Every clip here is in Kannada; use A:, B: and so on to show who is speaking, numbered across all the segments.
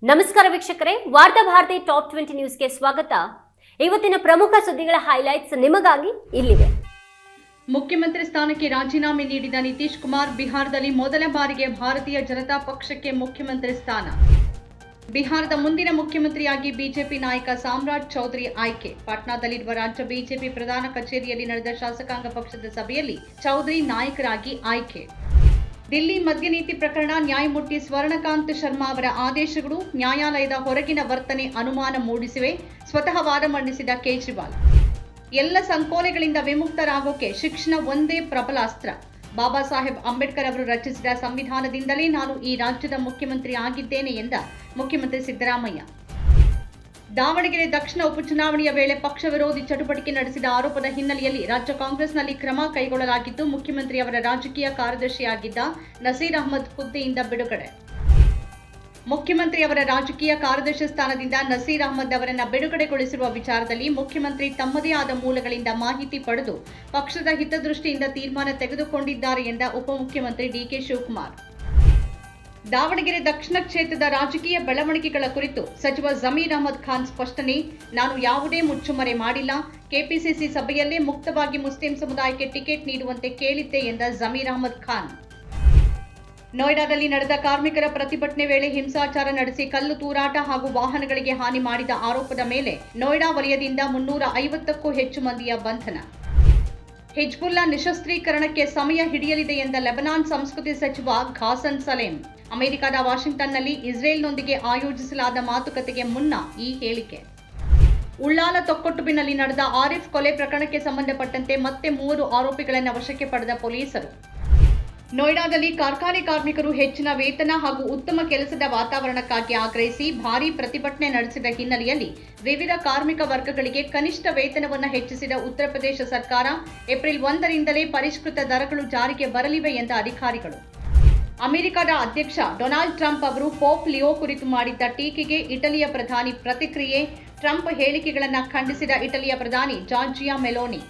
A: ನಮಸ್ಕಾರ ವೀಕ್ಷಕರೇ, ವಾರ್ತಾ ಭಾರತಿ ಟಾಪ್ 20 ನ್ಯೂಸ್ಗೆ ಸ್ವಾಗತ. ಇವತ್ತಿನ ಪ್ರಮುಖ ಸುದ್ದಿಗಳ ಹೈಲೈಟ್ಸ್ ನಿಮಗಾಗಿ ಇಲ್ಲಿವೆ.
B: ಮುಖ್ಯಮಂತ್ರಿ ಸ್ಥಾನಕ್ಕೆ ರಾಜೀನಾಮೆ ನೀಡಿದ ನಿತೀಶ್ ಕುಮಾರ್ ಬಿಹಾರದಲ್ಲಿ ಮೊದಲ ಬಾರಿಗೆ ಭಾರತೀಯ ಜನತಾ ಪಕ್ಷಕ್ಕೆ ಮುಖ್ಯಮಂತ್ರಿ ಸ್ಥಾನ. ಬಿಹಾರದ ಮುಂದಿನ ಮುಖ್ಯಮಂತ್ರಿಯಾಗಿ ಬಿಜೆಪಿ ನಾಯಕ ಸಾಮ್ರಾಟ್ ಚೌಧರಿ ಆಯ್ಕೆ. ಪಾಟ್ನಾದಲ್ಲಿರುವ ರಾಜ್ಯ ಬಿಜೆಪಿ ಪ್ರಧಾನ ಕಚೇರಿಯಲ್ಲಿ ನಡೆದ ಶಾಸಕಾಂಗ ಪಕ್ಷದ ಸಭೆಯಲ್ಲಿ ಚೌಧರಿ ನಾಯಕರಾಗಿ ಆಯ್ಕೆ. ದಿಲ್ಲಿ ಮದ್ಯ ನೀತಿ ಪ್ರಕರಣ ನ್ಯಾಯಮೂರ್ತಿ ಸ್ವರ್ಣಕಾಂತ್ ಶರ್ಮಾ ಅವರ ಆದೇಶಗಳು ನ್ಯಾಯಾಲಯದ ಹೊರಗಿನ ವರ್ತನೆ ಅನುಮಾನ ಮೂಡಿಸಿವೆ. ಸ್ವತಃ ವಾದ ಮಂಡಿಸಿದ ಕೇಜ್ರಿವಾಲ್. ಎಲ್ಲ ಸಂಕೋಲೆಗಳಿಂದ ವಿಮುಕ್ತರಾಗೋಕೆ ಶಿಕ್ಷಣ ಒಂದೇ ಪ್ರಬಲ ಅಸ್ತ್ರ. ಬಾಬಾ ಸಾಹೇಬ್ ಅಂಬೇಡ್ಕರ್ ಅವರು ರಚಿಸಿದ ಸಂವಿಧಾನದಿಂದಲೇ ನಾನು ಈ ರಾಜ್ಯದ ಮುಖ್ಯಮಂತ್ರಿ ಆಗಿದ್ದೇನೆ ಎಂದ ಮುಖ್ಯಮಂತ್ರಿ ಸಿದ್ದರಾಮಯ್ಯ. ದಾವಣಗೆರೆ ದಕ್ಷಿಣ ಉಪಚುನಾವಣೆಯ ವೇಳೆ ಪಕ್ಷ ವಿರೋಧಿ ಚಟುವಟಿಕೆ ನಡೆಸಿದ ಆರೋಪದ ಹಿನ್ನೆಲೆಯಲ್ಲಿ ರಾಜ್ಯ ಕಾಂಗ್ರೆಸ್ನಲ್ಲಿ ಕ್ರಮ ಕೈಗೊಳ್ಳಲಾಗಿದ್ದು, ಮುಖ್ಯಮಂತ್ರಿಯವರ ರಾಜಕೀಯ ಕಾರ್ಯದರ್ಶಿಯಾಗಿದ್ದ ನಸೀರ್ ಅಹಮದ್ ಹುದ್ದೆಯಿಂದ ಬಿಡುಗಡೆ. ಮುಖ್ಯಮಂತ್ರಿಯವರ ರಾಜಕೀಯ ಕಾರ್ಯದರ್ಶಿ ಸ್ಥಾನದಿಂದ ನಸೀರ್ ಅಹಮದ್ ಅವರನ್ನು ಬಿಡುಗಡೆಗೊಳಿಸಿರುವ ವಿಚಾರದಲ್ಲಿ ಮುಖ್ಯಮಂತ್ರಿ ತಮ್ಮದೇ ಆದ ಮೂಲಗಳಿಂದ ಮಾಹಿತಿ ಪಡೆದು ಪಕ್ಷದ ಹಿತದೃಷ್ಟಿಯಿಂದ ತೀರ್ಮಾನ ತೆಗೆದುಕೊಂಡಿದ್ದಾರೆ ಎಂದ ಉಪಮುಖ್ಯಮಂತ್ರಿ ಡಿಕೆ ಶಿವಕುಮಾರ್. ದಾವಣಗೆರೆ ದಕ್ಷಿಣ ಕ್ಷೇತ್ರದ ರಾಜಕೀಯ ಬೆಳವಣಿಗೆಗಳ ಕುರಿತು ಸಚಿವ ಜಮೀರ್ ಅಹಮದ್ ಖಾನ್ ಸ್ಪಷ್ಟನೆ. ನಾನು ಯಾವುದೇ ಮುಚ್ಚುಮರೆ ಮಾಡಿಲ್ಲ. ಕೆಪಿಸಿಸಿ ಸಭೆಯಲ್ಲೇ ಮುಕ್ತವಾಗಿ ಮುಸ್ಲಿಂ ಸಮುದಾಯಕ್ಕೆ ಟಿಕೆಟ್ ನೀಡುವಂತೆ ಕೇಳಿದ್ದೆ ಎಂದ ಜಮೀರ್ ಅಹಮದ್ ಖಾನ್. ನೋಯ್ಡಾದಲ್ಲಿ ನಡೆದ ಕಾರ್ಮಿಕರ ಪ್ರತಿಭಟನೆ ವೇಳೆ ಹಿಂಸಾಚಾರ ನಡೆಸಿ ಕಲ್ಲು ತೂರಾಟ ಹಾಗೂ ವಾಹನಗಳಿಗೆ ಹಾನಿ ಮಾಡಿದ ಆರೋಪದ ಮೇಲೆ ನೋಯ್ಡಾ ವಲಯದಿಂದ 350ಕ್ಕೂ ಹೆಚ್ಚು ಮಂದಿಯ ಬಂಧನ. ಹಿಜ್ಬುಲ್ಲಾ ನಿಶಸ್ತ್ರೀಕರಣಕ್ಕೆ ಸಮಯ ಹಿಡಿಯಲಿದೆ ಎಂದ ಲೆಬನಾನ್ ಸಂಸ್ಕೃತಿ ಸಚಿವ ಘಾಸನ್ ಸಲೇಂ. ಅಮೆರಿಕದ ವಾಷಿಂಗ್ಟನ್ನಲ್ಲಿ ಇಸ್ರೇಲ್ನೊಂದಿಗೆ ಆಯೋಜಿಸಲಾದ ಮಾತುಕತೆಗೆ ಮುನ್ನ ಈ ಹೇಳಿಕೆ. ಉಳ್ಳಾಲ ತೊಕ್ಕೊಟ್ಟುಬಿನಲ್ಲಿ ನಡೆದ ಆರಿಫ್ ಕೊಲೆ ಪ್ರಕರಣಕ್ಕೆ ಸಂಬಂಧಪಟ್ಟಂತೆ ಮತ್ತೆ 3 ಆರೋಪಿಗಳನ್ನು ವಶಕ್ಕೆ ಪಡೆದ ಪೊಲೀಸರು. ನೋಯ್ಡಾದಲ್ಲಿ ಕಾರ್ಖಾನೆ ಕಾರ್ಮಿಕರು ಹೆಚ್ಚಿನ ವೇತನ ಹಾಗೂ ಉತ್ತಮ ಕೆಲಸದ ವಾತಾವರಣಕ್ಕಾಗಿ ಆಗ್ರಹಿಸಿ ಭಾರೀ ಪ್ರತಿಭಟನೆ ನಡೆಸಿದ ಹಿನ್ನೆಲೆಯಲ್ಲಿ ವಿವಿಧ ಕಾರ್ಮಿಕ ವರ್ಗಗಳಿಗೆ ಕನಿಷ್ಠ ವೇತನವನ್ನು ಹೆಚ್ಚಿಸಿದ ಉತ್ತರ ಪ್ರದೇಶ ಸರ್ಕಾರ ಏಪ್ರಿಲ್ 1ರಿಂದಲೇ ಪರಿಷ್ಕೃತ ದರಗಳು ಜಾರಿಗೆ ಬರಲಿವೆ ಎಂದ ಅಧಿಕಾರಿಗಳು. ಅಮೆರಿಕದ ಅಧ್ಯಕ್ಷ ಡೊನಾಲ್ಡ್ ಟ್ರಂಪ್ ಅವರು ಪೋಪ್ ಲಿಯೋ ಕುರಿತು ಮಾಡಿದ್ದ ಟೀಕೆಗೆ ಇಟಲಿಯ ಪ್ರಧಾನಿ ಪ್ರತಿಕ್ರಿಯೆ. ಟ್ರಂಪ್ ಹೇಳಿಕೆಗಳನ್ನು ಖಂಡಿಸಿದ ಇಟಲಿಯ ಪ್ರಧಾನಿ ಜಾರ್ಜಿಯಾ ಮೆಲೋನಿ.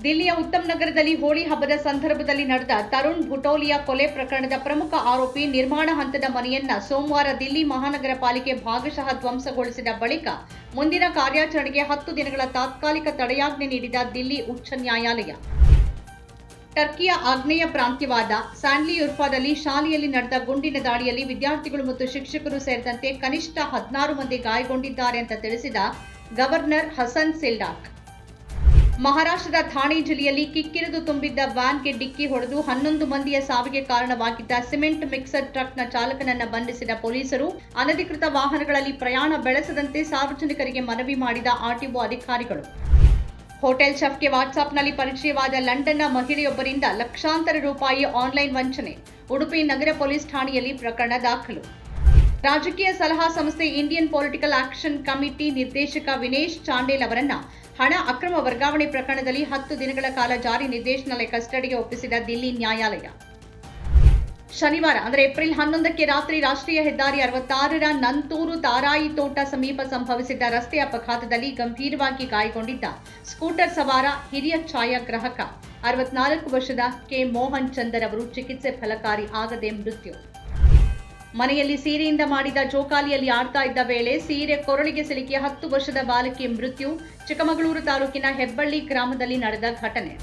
B: ದಿಲ್ಲಿಯ ಉತ್ತಮ್ ನಗರದಲ್ಲಿ ಹೋಳಿ ಹಬ್ಬದ ಸಂದರ್ಭದಲ್ಲಿ ನಡೆದ ತರುಣ್ ಭುಟೋಲಿಯಾ ಕೊಲೆ ಪ್ರಕರಣದ ಪ್ರಮುಖ ಆರೋಪಿ ನಿರ್ಮಾಣ ಹಂತದ ಮನೆಯನ್ನ ಸೋಮವಾರ ದಿಲ್ಲಿ ಮಹಾನಗರ ಪಾಲಿಕೆ ಭಾಗಶಃ ಧ್ವಂಸಗೊಳಿಸಿದ ಬಳಿಕ ಮುಂದಿನ ಕಾರ್ಯಾಚರಣೆಗೆ 10 ದಿನಗಳ ತಾತ್ಕಾಲಿಕ ತಡೆಯಾಜ್ಞೆ ನೀಡಿದ ದಿಲ್ಲಿ ಉಚ್ಚ ನ್ಯಾಯಾಲಯ. ಟರ್ಕಿಯ ಆಗ್ನೇಯ ಪ್ರಾಂತ್ಯವಾದ ಸ್ಯಾನ್ಲಿ ಉರ್ಫಾದಲ್ಲಿ ಶಾಲೆಯಲ್ಲಿ ನಡೆದ ಗುಂಡಿನ ದಾಳಿಯಲ್ಲಿ ವಿದ್ಯಾರ್ಥಿಗಳು ಮತ್ತು ಶಿಕ್ಷಕರು ಸೇರಿದಂತೆ ಕನಿಷ್ಠ 16 ಮಂದಿ ಗಾಯಗೊಂಡಿದ್ದಾರೆ ಅಂತ ತಿಳಿಸಿದ ಗವರ್ನರ್ ಹಸನ್ ಸಿಲ್ಡಾಕ್. ಮಹಾರಾಷ್ಟ್ರದ ಥಾಣೆ ಜಿಲ್ಲೆಯಲ್ಲಿ ಕಿಕ್ಕಿರಿದು ತುಂಬಿದ್ದ ವ್ಯಾನ್ಗೆ ಡಿಕ್ಕಿ ಹೊಡೆದು 11 ಮಂದಿಯ ಸಾವಿಗೆ ಕಾರಣವಾಗಿದ್ದ ಸಿಮೆಂಟ್ ಮಿಕ್ಸರ್ ಟ್ರಕ್ನ ಚಾಲಕನನ್ನ ಬಂಧಿಸಿದ ಪೊಲೀಸರು. ಅನಧಿಕೃತ ವಾಹನಗಳಲ್ಲಿ ಪ್ರಯಾಣ ಬೆಳೆಸದಂತೆ ಸಾರ್ವಜನಿಕರಿಗೆ ಮನವಿ ಮಾಡಿದ ಆರ್ಟಿಒ ಅಧಿಕಾರಿಗಳು. ಹೋಟೆಲ್ ಶೆಫ್ಗೆ ವಾಟ್ಸಾಪ್ನಲ್ಲಿ ಪರಿಚಯವಾದ ಲಂಡನ್ನ ಮಹಿಳೆಯೊಬ್ಬರಿಂದ ಲಕ್ಷಾಂತರ ರೂಪಾಯಿ ಆನ್ಲೈನ್ ವಂಚನೆ. ಉಡುಪಿ ನಗರ ಪೊಲೀಸ್ ಠಾಣೆಯಲ್ಲಿ ಪ್ರಕರಣ ದಾಖಲು. ರಾಜಕೀಯ ಸಲಹಾ ಸಂಸ್ಥೆ ಇಂಡಿಯನ್ ಪೊಲಿಟಿಕಲ್ ಆಕ್ಷನ್ ಕಮಿಟಿ ನಿರ್ದೇಶಕ ವಿನೇಶ್ ಚಾಂಡೇಲ್ ಅವರನ್ನ ಹಣ ಅಕ್ರಮ ವರ್ಗಾವಣೆ ಪ್ರಕರಣದಲ್ಲಿ 10 ದಿನಗಳ ಕಾಲ ಜಾರಿ ನಿರ್ದೇಶನಾಲಯ ಕಸ್ಟಡಿಗೆ ಒಪ್ಪಿಸಿದ ದಿಲ್ಲಿ ನ್ಯಾಯಾಲಯ. ಶನಿವಾರ ಅಂದರೆ ಏಪ್ರಿಲ್ 11ಕ್ಕೆ ರಾತ್ರಿ ರಾಷ್ಟ್ರೀಯ ಹೆದ್ದಾರಿ 66ರ ನಂತೂರು ತಾರಾಯಿ ತೋಟ ಸಮೀಪ ಸಂಭವಿಸಿದ್ದ ರಸ್ತೆ ಅಪಘಾತದಲ್ಲಿ ಗಂಭೀರವಾಗಿ ಗಾಯಗೊಂಡಿದ್ದ ಸ್ಕೂಟರ್ ಸವಾರ ಹಿರಿಯ ಛಾಯಾಗ್ರಾಹಕ 64 ವರ್ಷದ ಕೆ ಮೋಹನ್ ಚಂದರ್ ಅವರು ಚಿಕಿತ್ಸೆ ಫಲಕಾರಿ ಆಗದೆ ಮೃತ್ಯು. ಮನೆಯಲ್ಲಿ ಸೀರೆಯಿಂದ ಮಾಡಿದ ಜೋಕಾಲಿಯಲ್ಲಿ ಆಡ್ತಾ ಇದ್ದ ವೇಳೆ ಸೀರೆ ಕೊರಳಿಗೆ ಸಿಲುಕಿ 10 ವರ್ಷದ ಬಾಲಕಿ ಮೃತ್ಯು. ಚಿಕ್ಕಮಗಳೂರು ತಾಲೂಕಿನ ಹೆಬ್ಬಳ್ಳಿ ಗ್ರಾಮದಲ್ಲಿ ನಡೆದ ಘಟನೆ.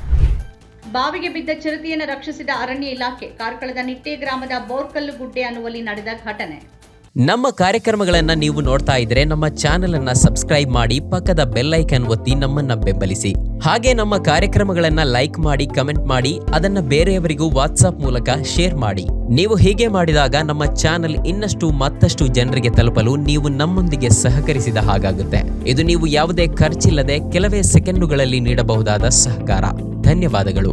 B: ಬಾವಿಗೆ ಬಿದ್ದ ಚಿರತೆಯನ್ನು ರಕ್ಷಿಸಿದ ಅರಣ್ಯ ಇಲಾಖೆ. ಕಾರ್ಕಳದ ನಿಟ್ಟೆ ಗ್ರಾಮದ ಬೋರ್ಕಲ್ಲು ಗುಡ್ಡೆ ಅನ್ನುವಲ್ಲಿ ನಡೆದ ಘಟನೆ.
C: ನಮ್ಮ ಕಾರ್ಯಕ್ರಮಗಳನ್ನು ನೀವು ನೋಡ್ತಾ ಇದ್ರೆ ನಮ್ಮ ಚಾನೆಲ್ ಅನ್ನ ಸಬ್ಸ್ಕ್ರೈಬ್ ಮಾಡಿ, ಪಕ್ಕದ ಬೆಲ್ ಐಕಾನ್ ಒತ್ತಿ ನಮ್ಮನ್ನ ಬೆಂಬಲಿಸಿ. ಹಾಗೆ ನಮ್ಮ ಕಾರ್ಯಕ್ರಮಗಳನ್ನ ಲೈಕ್ ಮಾಡಿ, ಕಮೆಂಟ್ ಮಾಡಿ, ಅದನ್ನ ಬೇರೆಯವರಿಗೂ ವಾಟ್ಸ್ಆಪ್ ಮೂಲಕ ಶೇರ್ ಮಾಡಿ. ನೀವು ಹೀಗೆ ಮಾಡಿದಾಗ ನಮ್ಮ ಚಾನೆಲ್ ಇನ್ನಷ್ಟು ಮತ್ತಷ್ಟು ಜನರಿಗೆ ತಲುಪಲು ನೀವು ನಮ್ಮೊಂದಿಗೆ ಸಹಕರಿಸಿದ ಹಾಗಾಗುತ್ತೆ. ಇದು ನೀವು ಯಾವುದೇ ಖರ್ಚಿಲ್ಲದೆ ಕೆಲವೇ ಸೆಕೆಂಡುಗಳಲ್ಲಿ ನೀಡಬಹುದಾದ ಸಹಕಾರ. ಧನ್ಯವಾದಗಳು.